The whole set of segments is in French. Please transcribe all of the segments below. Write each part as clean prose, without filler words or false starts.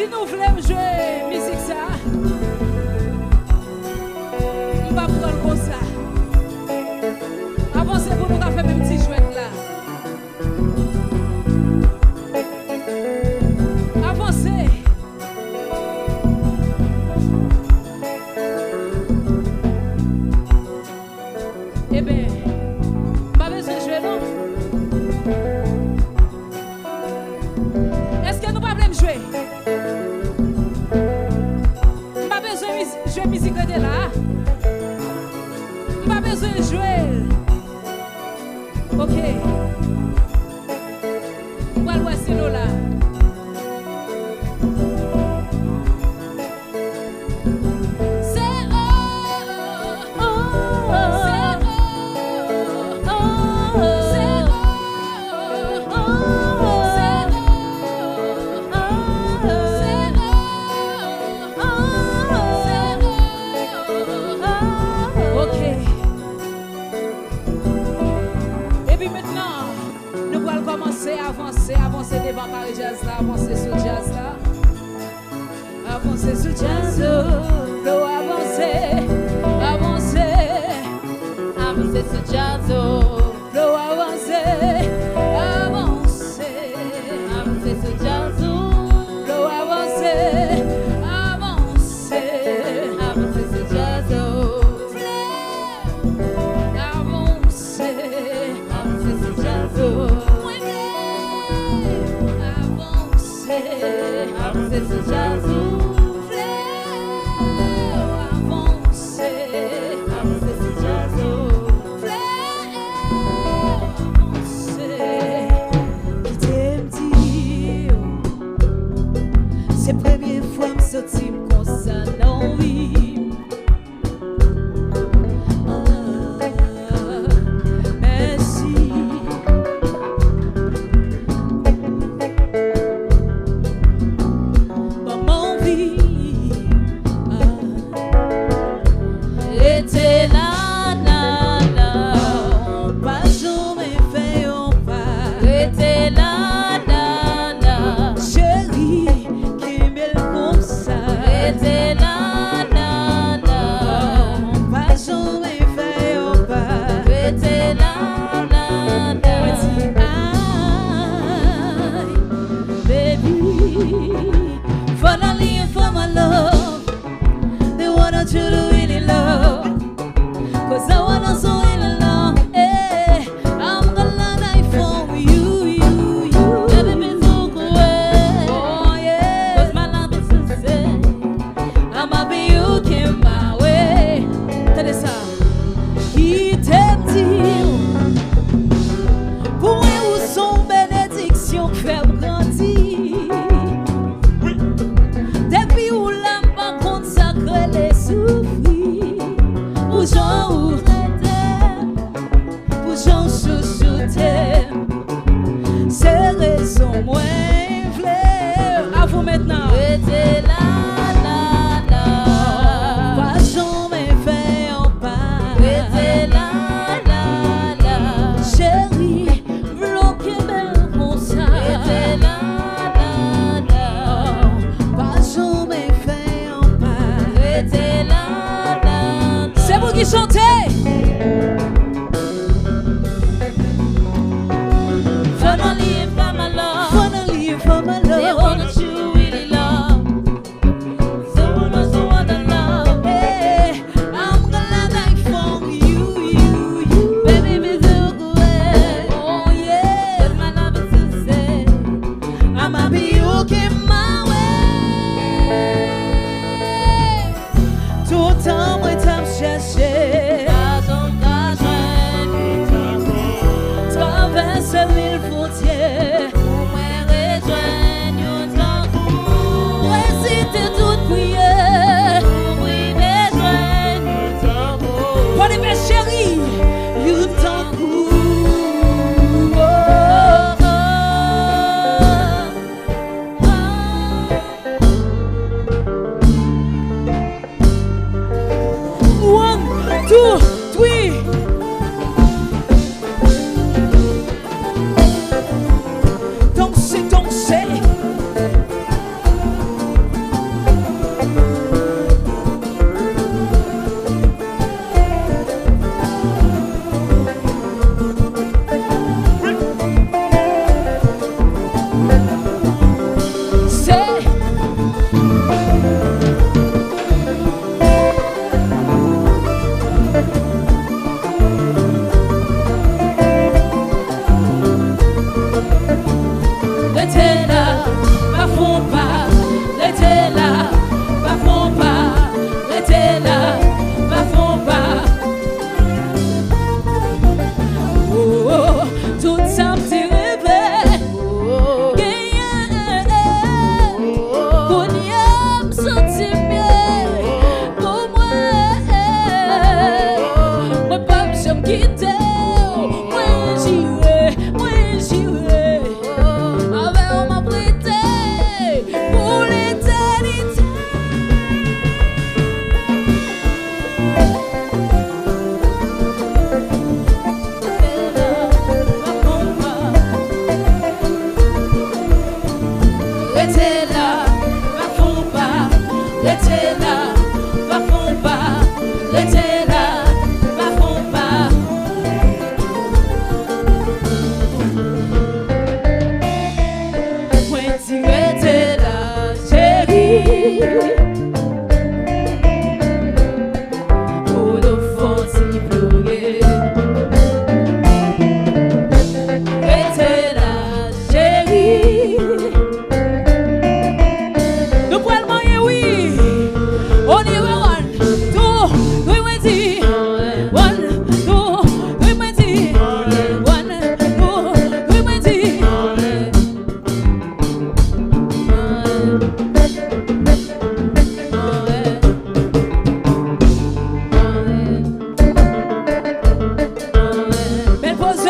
Si nous voulons jouer musique ça, on va prendre comme ça. Avancez pour nous faire même petit jouet là. Avancez. Eh bien, pas besoin de jouer non? Est-ce que nous pas besoin de jouer? Pas besoin de jouer musique de là. Pas besoin de jouer. Ok. On va le voir si nous là. Avancer des barres jazz là, avancer sur jazz là, avancer sur jazz, avancer, avancer, avancer sur jazz, avancer, avancer, avancer sur jazz, avancer, avancer, avancer sur jazz, avancer, avancer sur jazz. Avancer ce jazz soufflé, avancer, avancer ce jazz soufflé, avancer. Qui t'aime dire, c'est la première fois que je sortis comme ça dans la vie. restez là, va fond pas, restez là, va fond pas, restez là, va fond pas. Moi dis restez là, chérie. Pour nous faire si pleurer. Restez là, chérie. Nous pouvons le moyen, oui. On y va, one, two, three, one, two, one, two, three, one, two, one, two, three, one, two. Belle pose.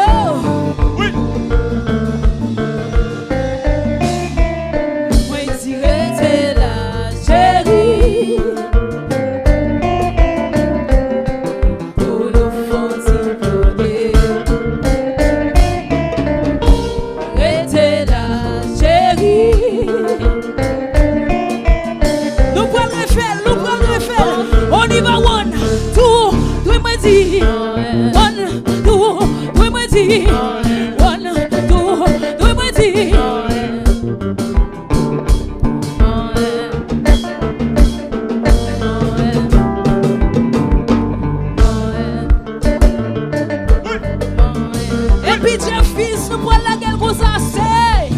Oui. Moi dis restez là, chérie. Pour nous faire si pleurer. Restez là, chérie. Nous prenons le refaire, nous prenons le refaire. On y va, one, two, three, moi dis. One, two, three, moi dis. One, two, three, moi dis. Et puis Jeff Fils, nous prenons la gueule comme ça, c'est.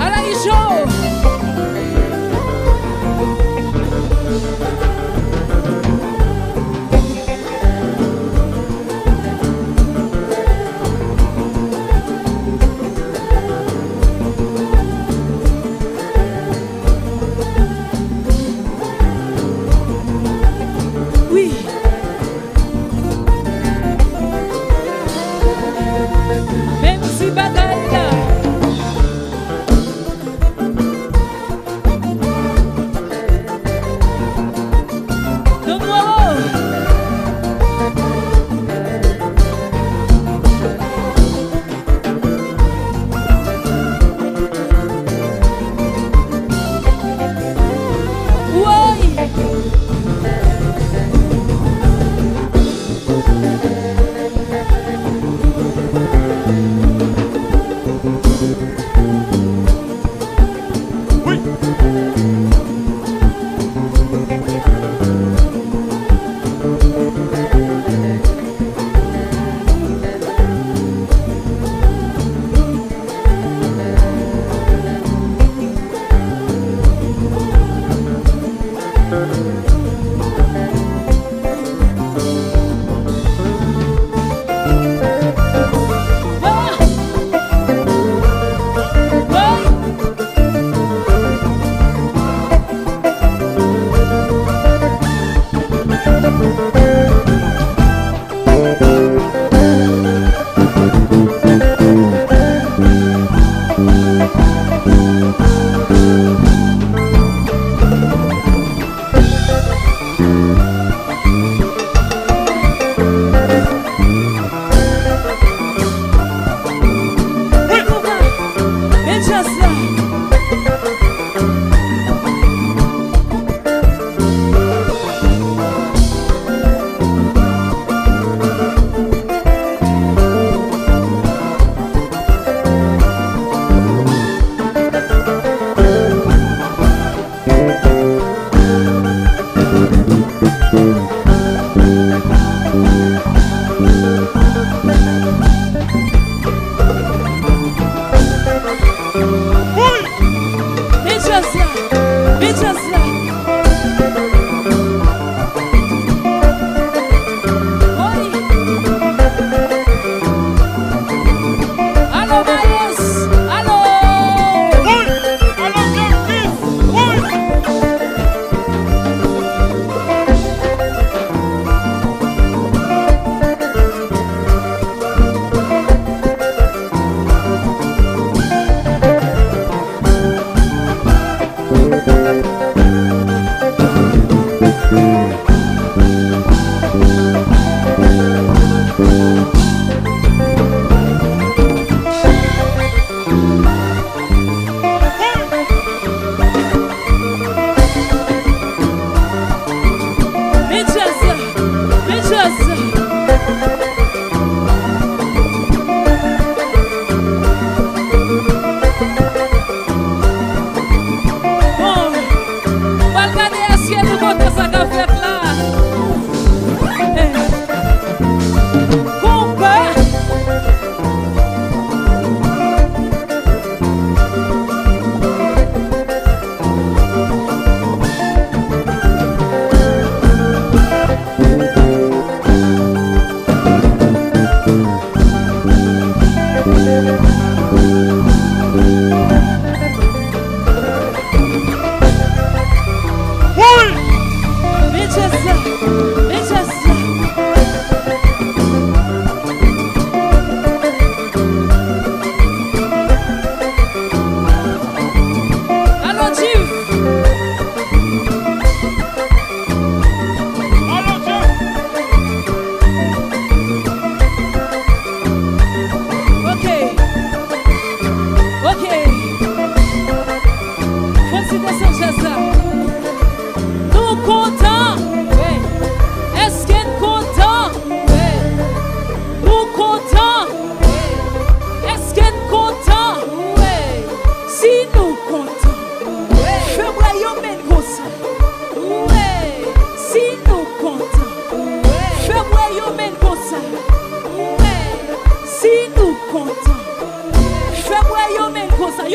Allez, Joe. Oui. Même si bataille là. Donne-moi. Oui. Oui.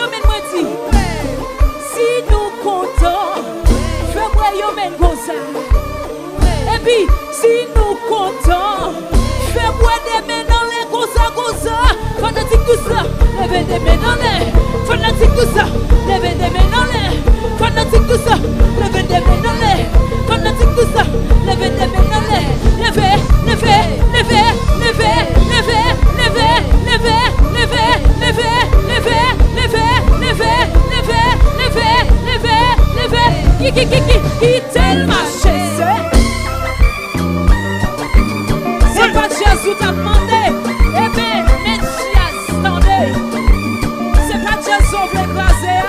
mène-moi dit. Si nous comptons, fais-moi yo mène comme ça. Et puis, si nous comptons, fais-moi des mains dans les comme ça. Fanatique tout ça, levez des mains dans les. Fanatique tout ça, levez des mains dans les. Fanatique tout ça, levez des mains dans les. Fanatique tout ça, levez des mains dans les. Levez, levez, levez, levez, levez, levez, levez, levez, levez, levez, levez, levez, levez, levez, levez, levez. Qui tellement chaise. C'est pas Jésus t'a demandé. Eh bien, Messie, attendez. C'est pas Jésus qui veut écraser.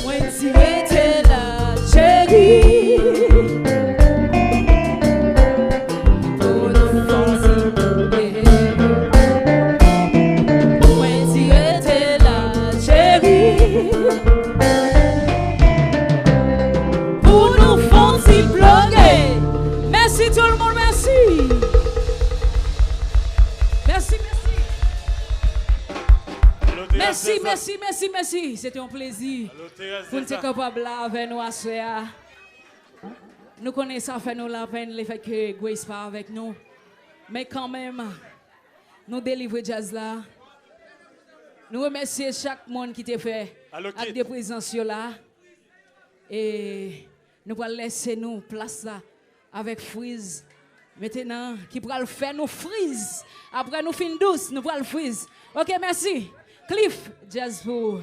Moi, tu étais là, chérie. Pour nous fantier. Moi, tu étais là, chérie. Merci tout le monde, merci. Merci, merci. Merci, merci, merci, merci. C'était un plaisir. Pour nous être capables avec nous à soir. Nous connaissons, ça fait nous la peine, le fait que Grace pas avec nous. Mais quand même, nous délivrons jazz là. Nous remercions chaque monde qui t'a fait avec des présences là. Et nous allons laisser nous place là. Avec Freeze. Maintenant, qui pourra le faire nous freeze. Après nous fin douce, nous pourrons le freeze. Ok, merci. Cliff, jazz pour